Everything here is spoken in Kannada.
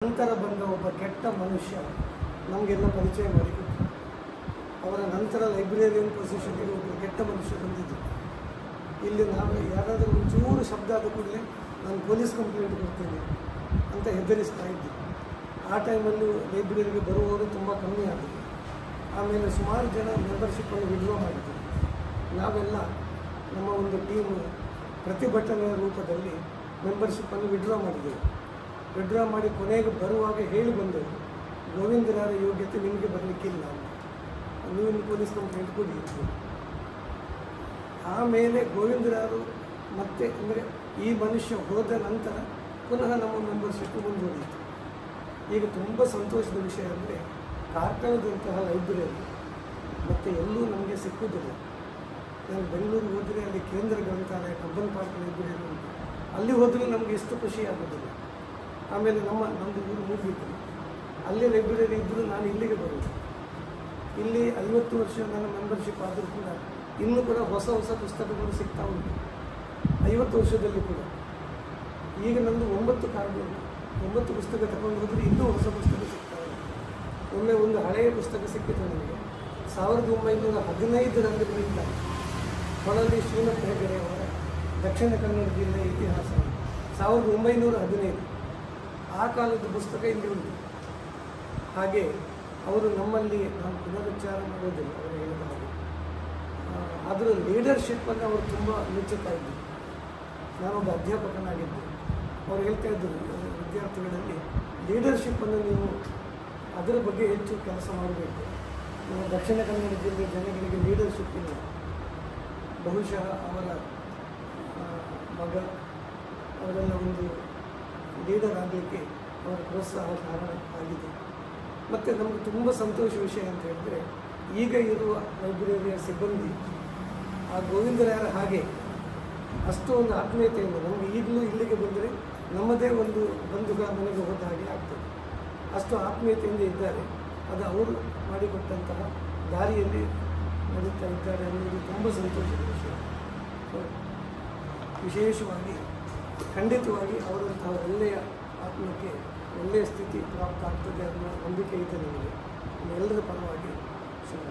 ನಂತರ ಬಂದ ಒಬ್ಬ ಕೆಟ್ಟ ಮನುಷ್ಯ ನಮಗೆಲ್ಲ ಪರಿಚಯ ಮಾಡಿಕೊಟ್ಟು ಅವರ ನಂತರ ಲೈಬ್ರರಿಯನ್ ಪೊಸಿಷನ್ಗೆ ಒಬ್ಬ ಕೆಟ್ಟ ಮನುಷ್ಯ ಬಂದಿದ್ದು. ಇಲ್ಲಿ ನಾವು ಯಾರಾದರೂ ಒಂಚೂರು ಶಬ್ದ ಆದ ಕೂಡಲೇ ನಾನು ಪೊಲೀಸ್ ಕಂಪ್ಲೇಂಟ್ ಕೊಡ್ತೇನೆ ಅಂತ ಹೆದರಿಸ್ತಾ ಇದ್ದೆ. ಆ ಟೈಮಲ್ಲಿ ಲೈಬ್ರರಿಗೆ ಬರುವವರು ತುಂಬ ಕಮ್ಮಿ ಆಗಿದೆ. ಆಮೇಲೆ ಸುಮಾರು ಜನ ಮೆಂಬರ್ಶಿಪ್ಪನ್ನು ವಿಡ್ರಾ ಮಾಡಿದ್ರು. ನಾವೆಲ್ಲ ನಮ್ಮ ಒಂದು ಟೀಮ್ ಪ್ರತಿಭಟನೆಯ ರೂಪದಲ್ಲಿ ಮೆಂಬರ್ಶಿಪ್ಪನ್ನು ವಿಡ್ರಾ ಮಾಡಿದೆವು. ವಿಡ್ರಾ ಮಾಡಿ ಕೊನೆಗೆ ಬರುವಾಗ ಹೇಳಿ ಬಂದೆವು, ಗೋವಿಂದರಾರ ಯೋಗ್ಯತೆ ನಿಮಗೆ ಬರಲಿಕ್ಕಿಲ್ಲ ಅಂತ, ನೀವು ಪೊಲೀಸ್ ಕಂಪ್ಲೇಂಟ್ ಕೊಡಿ. ಆಮೇಲೆ ಗೋವಿಂದರಾರು ಮತ್ತೆ ಅಂದರೆ ಈ ಮನುಷ್ಯ ಹೋದ ನಂತರ ಪುನಃ ನಮ್ಮ ಮೆಂಬರ್ಶಿಪ್ ಮುಂದುವರಿಯಿತು. ಈಗ ತುಂಬ ಸಂತೋಷದ ವಿಷಯ ಅಂದರೆ ಕಾರ್ಕಳದಂತಹ ಲೈಬ್ರರಿ ಮತ್ತು ಎಲ್ಲೂ ನಮಗೆ ಸಿಕ್ಕುವುದಿಲ್ಲ. ನಾನು ಬೆಂಗಳೂರಿಗೆ ಹೋದರೆ ಅಲ್ಲಿ ಕೇಂದ್ರ ಗ್ರಂಥಾಲಯ ಕಬ್ಬನ್ ಪಾರ್ಕ್ ಲೈಬ್ರರಿ ಉಂಟು, ಅಲ್ಲಿ ಹೋದರೂ ನಮಗೆ ಎಷ್ಟು ಖುಷಿ ಆಗೋದಿಲ್ಲ. ಆಮೇಲೆ ನಮ್ಮದು ಊರು ಮೂಗಿತ್ತು, ಅಲ್ಲಿ ಲೈಬ್ರರಿ ಇದ್ದರೂ ನಾನು ಇಲ್ಲಿಗೆ ಬರೋದು. ಇಲ್ಲಿ 50 ವರ್ಷ ನನ್ನ ಮೆಂಬರ್ಶಿಪ್ ಆದರೂ ಕೂಡ ಇನ್ನೂ ಕೂಡ ಹೊಸ ಹೊಸ ಪುಸ್ತಕಗಳು ಸಿಗ್ತಾ ಉಂಟು 50 ವರ್ಷದಲ್ಲಿ ಕೂಡ. ಈಗ ನಂದು 9 ಕಾರ್ಡು ಉಂಟು, 9 ಪುಸ್ತಕ ತಗೊಂಡು ಹೋದರೆ ಇನ್ನೂ ಹೊಸ ಪುಸ್ತಕ ಸಿಗ್ತಾ ಉಂಟು. ಒಮ್ಮೆ ಒಂದು ಹಳೆಯ ಪುಸ್ತಕ ಸಿಕ್ಕಿತು ನನಗೆ 1915ರಲ್ಲಿ ಬರೆದ ಹೊಳಲಿ ಶ್ರೀಮಂತ ಹೆಗಡೆಯವರ ದಕ್ಷಿಣ ಕನ್ನಡ ಜಿಲ್ಲೆಯ ಇತಿಹಾಸ 1915. ಆ ಕಾಲದ ಪುಸ್ತಕ ಇಲ್ಲಿ ಉಂಟು. ಹಾಗೆ ಅವರು ನಮ್ಮಲ್ಲಿ ನಾನು ಪುನರುಚ್ಚಾರ ಮಾಡೋದಿಲ್ಲ ಅವರು ಹೇಳಿದ ಹಾಗೆ, ಅದರ ಲೀಡರ್ಶಿಪ್ಪನ್ನು ಅವರು ತುಂಬ ಮೆಚ್ಚುತ್ತಾ ಇದ್ದರು. ನಾನೊಬ್ಬ ಅಧ್ಯಾಪಕನಾಗಿದ್ದೆ. ಅವ್ರು ಹೇಳ್ತಾ ಇದ್ದರು, ವಿದ್ಯಾರ್ಥಿಗಳಲ್ಲಿ ಲೀಡರ್ಶಿಪ್ಪನ್ನು ನೀವು ಅದರ ಬಗ್ಗೆ ಹೆಚ್ಚು ಕೆಲಸ ಮಾಡಬೇಕು. ನಮ್ಮ ದಕ್ಷಿಣ ಕನ್ನಡ ಜಿಲ್ಲೆಯ ಜನಗಳಿಗೆ ಲೀಡರ್ಶಿಪ್ ಇಲ್ಲ. ಬಹುಶಃ ಅವರ ಮಗ ಅವರೆಲ್ಲ ಒಂದು ಲೀಡರ್ ಆಗಲಿಕ್ಕೆ ಅವರ ಪ್ರೋತ್ಸಾಹ ಕಾರಣ ಆಗಿದೆ. ಮತ್ತು ನಮಗೆ ತುಂಬ ಸಂತೋಷ ವಿಷಯ ಅಂತ ಹೇಳಿದರೆ, ಈಗ ಇರುವ ಲೈಬ್ರರಿಯ ಸಿಬ್ಬಂದಿ ಆ ಗೋವಿಂದರಾಯರ ಹಾಗೆ ಅಷ್ಟು ಒಂದು ಆತ್ಮೀಯತೆಯಿಂದ ನಮಗೆ ಈಗಲೂ ಇಲ್ಲಿಗೆ ಬಂದರೆ ನಮ್ಮದೇ ಒಂದು ಬಂಧುಗಳ ಮನೆಗೆ ಹೋದ ಹಾಗೆ ಆಗ್ತದೆ. ಅಷ್ಟು ಆತ್ಮೀಯತೆಯಿಂದ ಇದ್ದಾರೆ. ಅದು ಅವರು ಮಾಡಿಕೊಟ್ಟಂತಹ ದಾರಿಯಲ್ಲಿ ನಡೀತಾ ಇದ್ದಾರೆ ಅನ್ನೋದು ತುಂಬ ಸಂತೋಷದ ವಿಷಯ. ವಿಶೇಷವಾಗಿ ಖಂಡಿತವಾಗಿ ಅವರಂತಹ ಒಳ್ಳೆಯ ಆತ್ಮಕ್ಕೆ ಒಳ್ಳೆಯ ಸ್ಥಿತಿ ಪ್ರಾಪ್ತ ಆಗ್ತದೆ ಅನ್ನೋ ನಂಬಿಕೆ ಇದೆ ನನಗೆ. ಎಲ್ಲರ ಪರವಾಗಿ ಶುಭ.